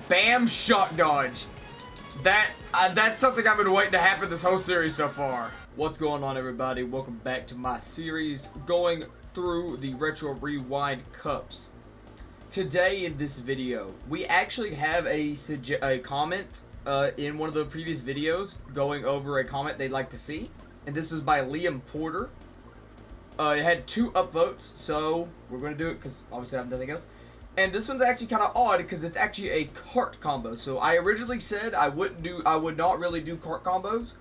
Bam shock dodge. That's something I've been waiting to happen this whole series so far. What's going on, everybody? Welcome back to my series going through the Retro Rewind Cups. Today in this video, we actually have a comment in one of the previous videos going over a comment they'd like to see. And this was by Liam Porter. It had 2 upvotes, so we're going to do it because obviously I have nothing else. And this one's actually kind of odd because it's actually a cart combo. So I originally said I would not really do cart combos,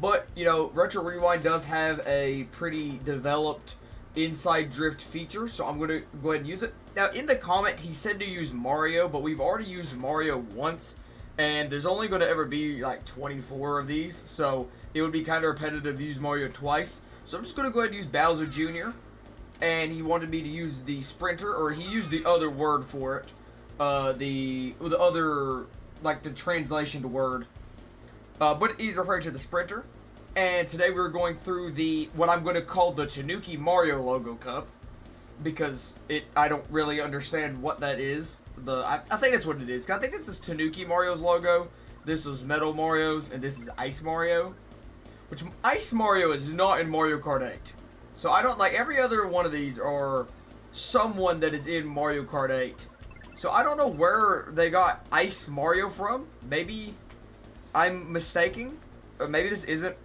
but you know, Retro Rewind does have a pretty developed inside drift feature, so I'm going to go ahead and use it. Now in the comment he said to use Mario, but we've already used Mario once, and there's only going to ever be like 24 of these, so it would be kind of repetitive to use Mario twice. So I'm just going to go ahead and use Bowser Jr. And he wanted me to use the Sprinter, or he used the other word for it. The other, like the translation to word. But he's referring to the Sprinter. And today we're going through what I'm going to call the Tanuki Mario Logo Cup. Because I don't really understand what that is. I think that's what it is. I think this is Tanuki Mario's logo. This was Metal Mario's, and this is Ice Mario. Which Ice Mario is not in Mario Kart 8. So I don't like every other one of these are someone that is in Mario Kart 8. So I don't know where they got Ice Mario from. Maybe I'm mistaken. Or maybe this isn't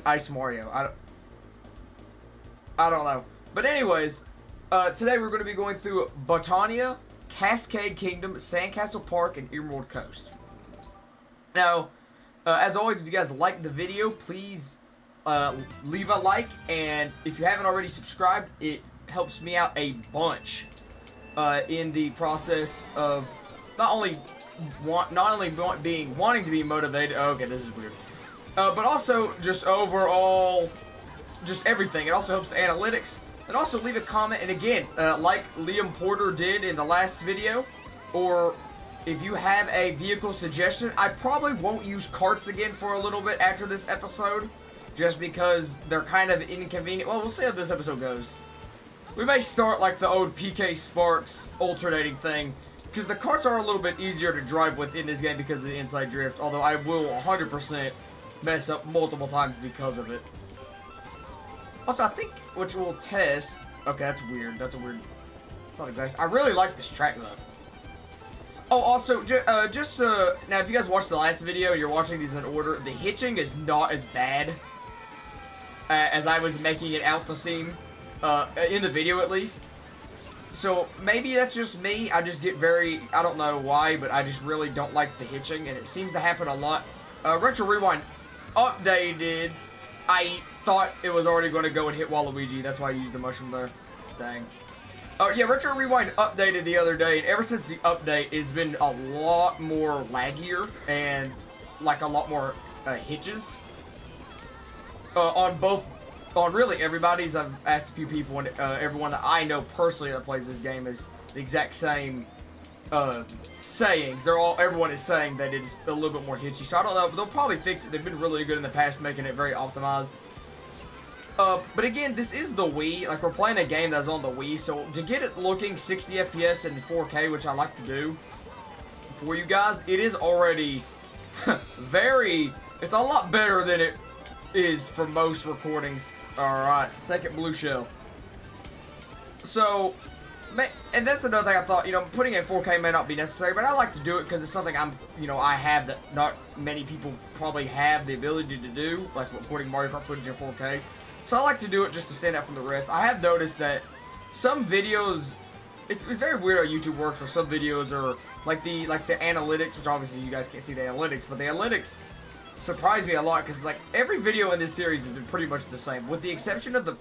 Ice Mario. I don't know. But anyways, today we're going to be going through Botania, Cascade Kingdom, Sandcastle Park, and Emerald Coast. Now, as always, if you guys like the video, please leave a like, and if you haven't already subscribed, it helps me out a bunch in the process of not only wanting to be motivated. Oh, okay, this is weird, but also just overall, just everything. It also helps the analytics. And also leave a comment, and again, like Liam Porter did in the last video, or if you have a vehicle suggestion, I probably won't use carts again for a little bit after this episode, just because they're kind of inconvenient. Well, we'll see how this episode goes. We may start like the old PK Sparks alternating thing, because the carts are a little bit easier to drive with in this game because of the inside drift, although I will 100% mess up multiple times because of it. Also, I think, which we'll test... Okay, that's weird. That's a weird... It's not a nice... I really like this track, though. Oh, also, now, if you guys watched the last video and you're watching these in order, the hitching is not as bad as I was making it out to seem, in the video at least. So, maybe that's just me. I just get very... I don't know why, but I just really don't like the hitching, and it seems to happen a lot. Retro Rewind updated... I thought it was already going to go and hit Waluigi. That's why I used the mushroom there. Dang. Oh, yeah, Retro Rewind updated the other day, and ever since the update, it's been a lot more laggier and, like, a lot more hitches. On really everybody's. I've asked a few people, and everyone that I know personally that plays this game is the exact same sayings. Everyone is saying that it's a little bit more hitchy, so I don't know, but they'll probably fix it. They've been really good in the past, making it very optimized. But again, this is the Wii. Like, we're playing a game that's on the Wii, so to get it looking 60 FPS and 4K, which I like to do for you guys, it is already it's a lot better than it is for most recordings. Alright, second blue shell. So, and that's another thing I thought, you know, putting it in 4K may not be necessary, but I like to do it because it's something I have that not many people probably have the ability to do, like recording Mario Kart footage in 4K. So I like to do it just to stand out from the rest. I have noticed that some videos, it's very weird how YouTube works, where some videos are like the analytics, which obviously you guys can't see the analytics, but the analytics surprise me a lot because like every video in this series has been pretty much the same, with the exception of the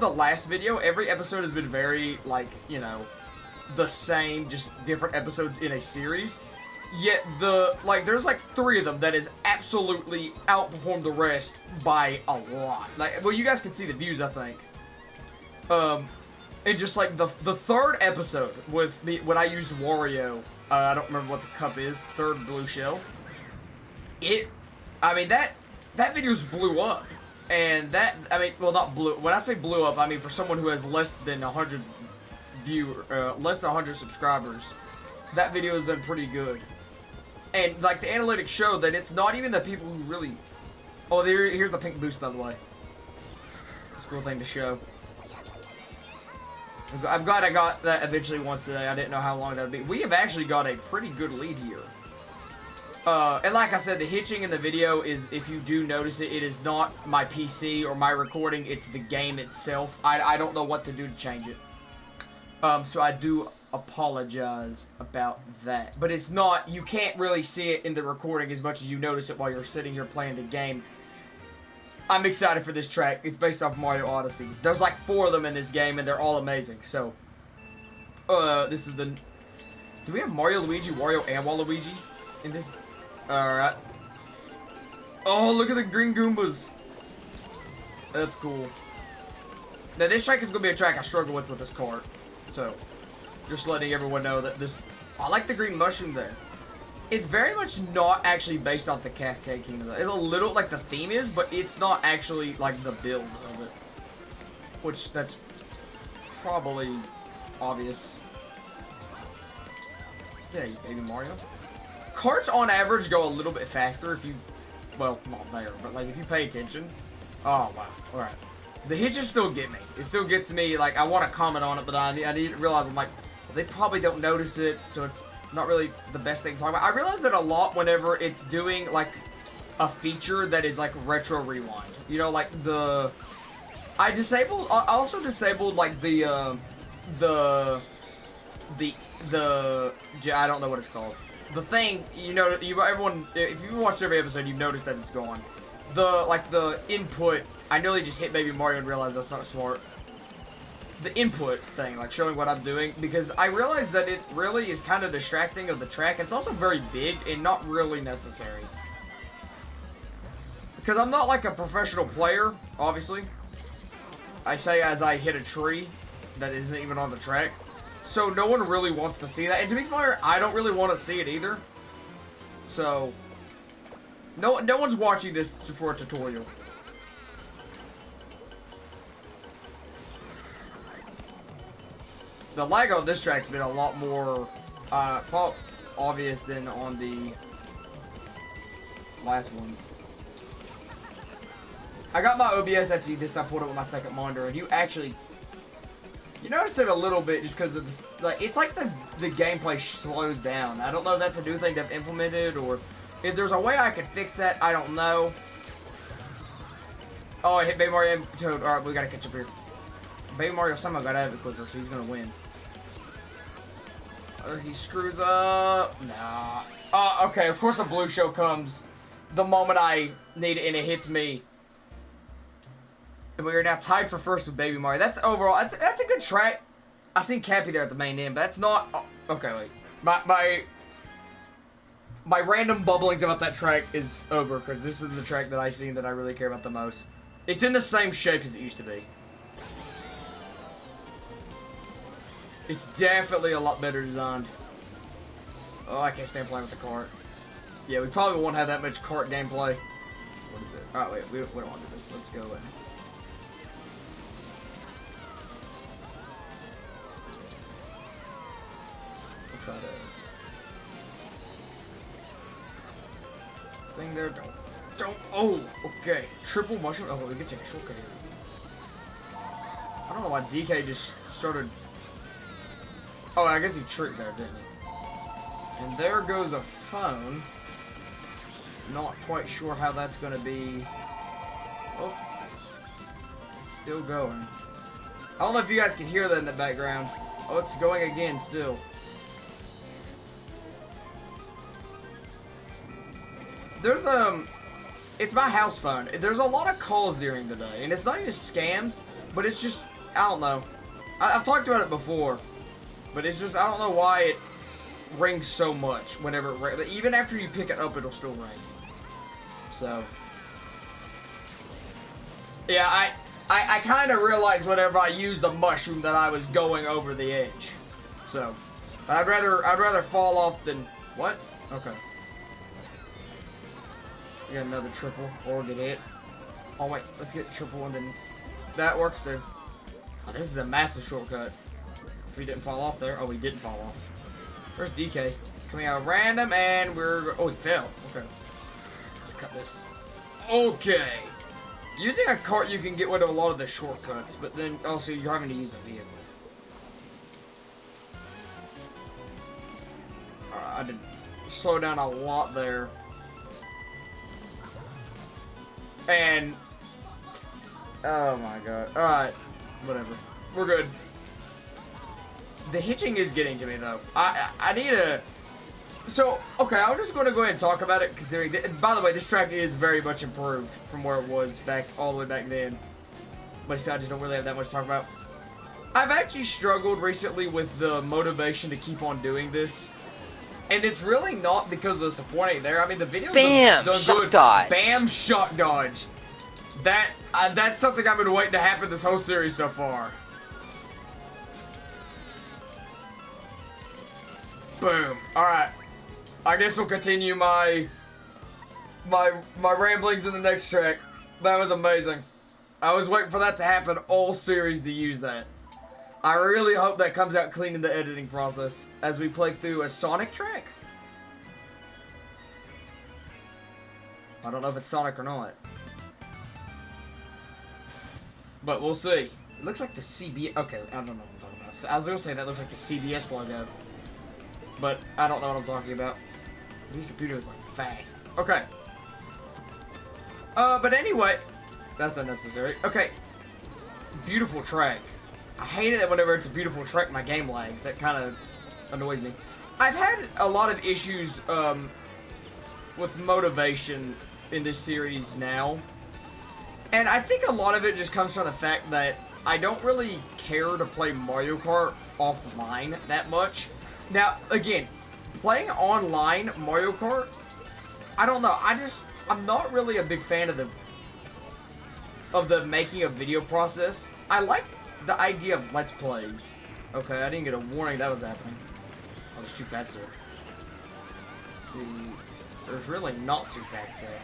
last video. Every episode has been very, like, you know, the same, just different episodes in a series. Yet, there's like 3 of them that has absolutely outperformed the rest by a lot. Like, well, you guys can see the views, I think. And just like the 3rd episode with me, when I used Wario, I don't remember what the cup is, 3rd blue shell. I mean, that video just blew up. And that, I mean, well, not blew, when I say blew up, I mean for someone who has less than 100 less than 100 subscribers, that video has done pretty good. And like the analytics show that it's not even the people who really. Oh, here's the pink boost, by the way. It's a cool thing to show. I'm glad I got that eventually once today. I didn't know how long that would be. We have actually got a pretty good lead here. And like I said, the hitching in the video is, if you do notice it, it is not my PC or my recording. It's the game itself. I don't know what to do to change it. So I do apologize about that. But it's not, you can't really see it in the recording as much as you notice it while you're sitting here playing the game. I'm excited for this track. It's based off Mario Odyssey. There's like 4 of them in this game, and they're all amazing. So, this is the... Do we have Mario, Luigi, Wario, and Waluigi in this? Alright. Oh, look at the green Goombas. That's cool. Now, this track is going to be a track I struggle with this cart. So, just letting everyone know that this... I like the green mushroom there. It's very much not actually based off the Cascade Kingdom. It's a little like the theme is, but it's not actually like the build of it. Which, that's probably obvious. Yeah, you baby Mario. Carts on average go a little bit faster if you, well, not there, but like if you pay attention. Oh, wow. Alright. The hitches still get me. It still gets me, like, I want to comment on it, but I need to realize, I'm like, well, they probably don't notice it, so it's not really the best thing to talk about. I realize that a lot whenever it's doing, like, a feature that is, like, retro rewind. You know, like, I also disabled, like, I don't know what it's called. The thing, you know, everyone, if you watched every episode, you've noticed that it's gone. The input, I nearly just hit Baby Mario and realized that's not smart. The input thing, like showing what I'm doing, because I realized that it really is kind of distracting of the track. It's also very big and not really necessary. Because I'm not like a professional player, obviously. I say as I hit a tree that isn't even on the track. So no one really wants to see that. And to be fair, I don't really want to see it either. So no one's watching this for a tutorial. The lag on this track's been a lot more obvious than on the last ones. I got my OBS actually this time pulled up with my second monitor, and you notice it a little bit just because of this, like, it's like the gameplay slows down. I don't know if that's a new thing they've implemented, or if there's a way I could fix that. I don't know. Oh, I hit Baby Mario and Toad. Alright, we gotta catch up here. Baby Mario somehow got out of it quicker, so he's gonna win. Unless he screws up. Nah. Okay, of course a blue show comes the moment I need it and it hits me. And we are now tied for first with Baby Mario. That's overall, that's a good track. I seen Cappy there at the main end, but that's not... Oh, okay, wait. My random bubblings about that track is over, because this is the track that I seen that I really care about the most. It's in the same shape as it used to be. It's definitely a lot better designed. Oh, I can't stand playing with the cart. Yeah, we probably won't have that much cart gameplay. What is it? Alright, wait, we don't want to do this. Let's go in. We'll try to... Thing there, don't, oh, okay. Triple mushroom, oh, we can take a shortcut here. I don't know why DK just started... Oh, I guess he tricked there, didn't he? And there goes a phone. Not quite sure how that's going to be. Oh. It's still going. I don't know if you guys can hear that in the background. Oh, it's going again still. There's, it's my house phone. There's a lot of calls during the day. And it's not even scams, but it's just, I don't know. I've talked about it before. But it's just, I don't know why it rings so much whenever it rings. Even after you pick it up, it'll still ring. So. Yeah, I kind of realized whenever I used the mushroom that I was going over the edge. So. I'd rather fall off than, what? Okay. We got another triple, or get hit. Oh wait, let's get triple and then, that works too. Oh, this is a massive shortcut. If he didn't fall off there. Oh, he didn't fall off. Where's DK? Coming out random, and we're... Oh, he fell. Okay. Let's cut this. Okay. Using a cart, you can get rid of a lot of the shortcuts, but then also you're having to use a vehicle. I did slow down a lot there. And... Oh my god. Alright. Whatever. We're good. The hitching is getting to me, though. I need a... So, okay, I'm just going to go ahead and talk about it, considering... By the way, this track is very much improved from where it was back all the way back then. But still, I just don't really have that much to talk about. I've actually struggled recently with the motivation to keep on doing this. And it's really not because of the support ain't there. I mean, the videos Bam! are Shock good. dodge. Bam! Shock dodge. That's something I've been waiting to happen this whole series so far. Boom. Alright. I guess we'll continue my ramblings in the next track. That was amazing. I was waiting for that to happen all series to use that. I really hope that comes out clean in the editing process as we play through a Sonic track. I don't know if it's Sonic or not. But we'll see. It looks like the CBS... Okay, I don't know what I'm talking about. I was going to say that looks like the CBS logo. But I don't know what I'm talking about. These computers are going fast. Okay. But anyway... That's unnecessary. Okay. Beautiful track. I hate it that whenever it's a beautiful track, my game lags. That kind of annoys me. I've had a lot of issues, with motivation in this series now. And I think a lot of it just comes from the fact that I don't really care to play Mario Kart offline that much. Now, again, playing online Mario Kart, I don't know. I'm not really a big fan of the making a video process. I like the idea of Let's Plays. Okay, I didn't get a warning that was happening. Oh, there's two paths there. Let's see. There's really not two paths there.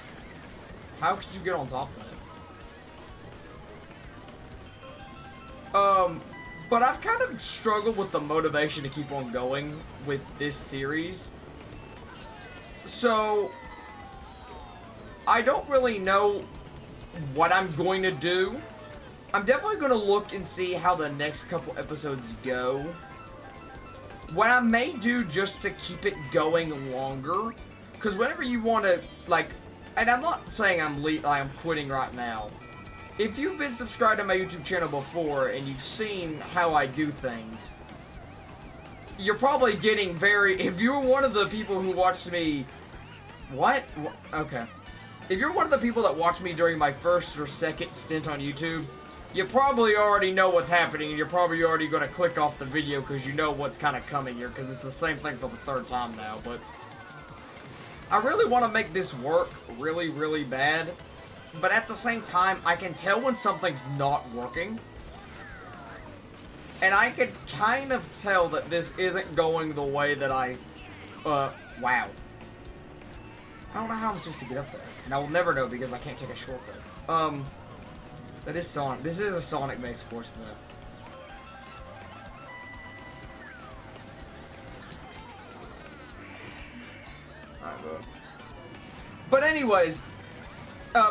How could you get on top of that? But I've kind of struggled with the motivation to keep on going with this series. So, I don't really know what I'm going to do. I'm definitely going to look and see how the next couple episodes go. What I may do just to keep it going longer, because whenever you want to, like, and I'm not saying I'm quitting right now. If you've been subscribed to my YouTube channel before and you've seen how I do things, you're probably getting if you're one of the people who watched me, okay. If you're one of the people that watched me during my first or second stint on YouTube, you probably already know what's happening, and you're probably already going to click off the video because you know what's kind of coming here, because it's the same thing for the third time now, but I really want to make this work really, really bad, but at the same time, I can tell when something's not working, and I can kind of tell that this isn't going the way that wow. I don't know how I'm supposed to get up there, and I will never know because I can't take a shortcut. That is Sonic. This is a Sonic-based course, though. Alright, bro. But anyways,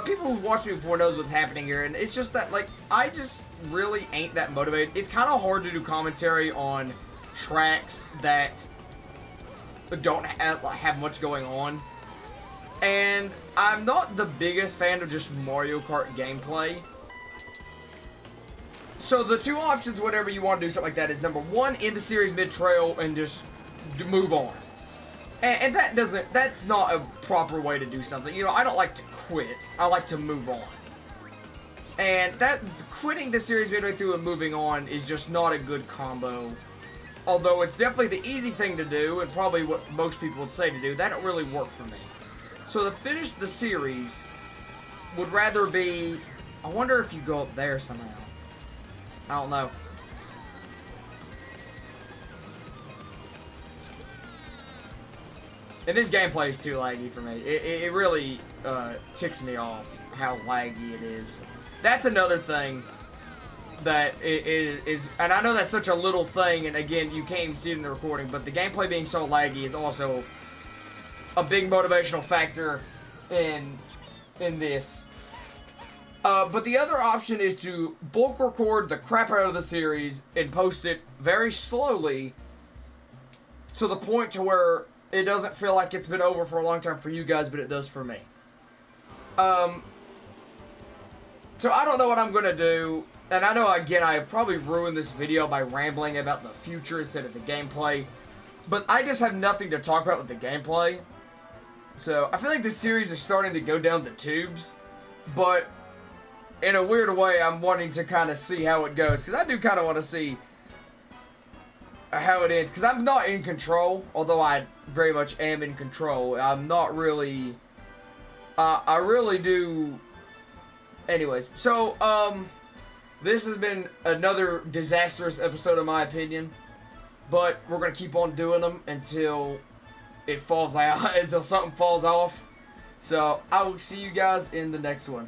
people who've watched me before knows what's happening here, and it's just that, like, I just really ain't that motivated. It's kind of hard to do commentary on tracks that don't have much going on. And I'm not the biggest fan of just Mario Kart gameplay. So the two options whenever you want to do something like that is number one, end the series mid-trail and just move on. And that's not a proper way to do something. You know, I don't like to quit. I like to move on. And quitting the series midway through and moving on is just not a good combo. Although it's definitely the easy thing to do and probably what most people would say to do, that don't really work for me. So to finish the series would rather be, I wonder if you go up there somehow. I don't know. And this gameplay is too laggy for me. It really ticks me off how laggy it is. That's another thing. that is, and I know that's such a little thing, and again, you can't even see it in the recording, but the gameplay being so laggy is also a big motivational factor in this. But the other option is to bulk record the crap out of the series and post it very slowly to the point to where it doesn't feel like it's been over for a long time for you guys, but it does for me. So I don't know what I'm going to do. And I know, again, I have probably ruined this video by rambling about the future instead of the gameplay. But I just have nothing to talk about with the gameplay. So I feel like this series is starting to go down the tubes. But in a weird way, I'm wanting to kind of see how it goes. Because I do kind of want to see how it ends. Because I'm not in control. Although I very much am in control. I'm not really... I really do... Anyways, so, this has been another disastrous episode in my opinion, but we're going to keep on doing them until it falls out, until something falls off. So, I will see you guys in the next one.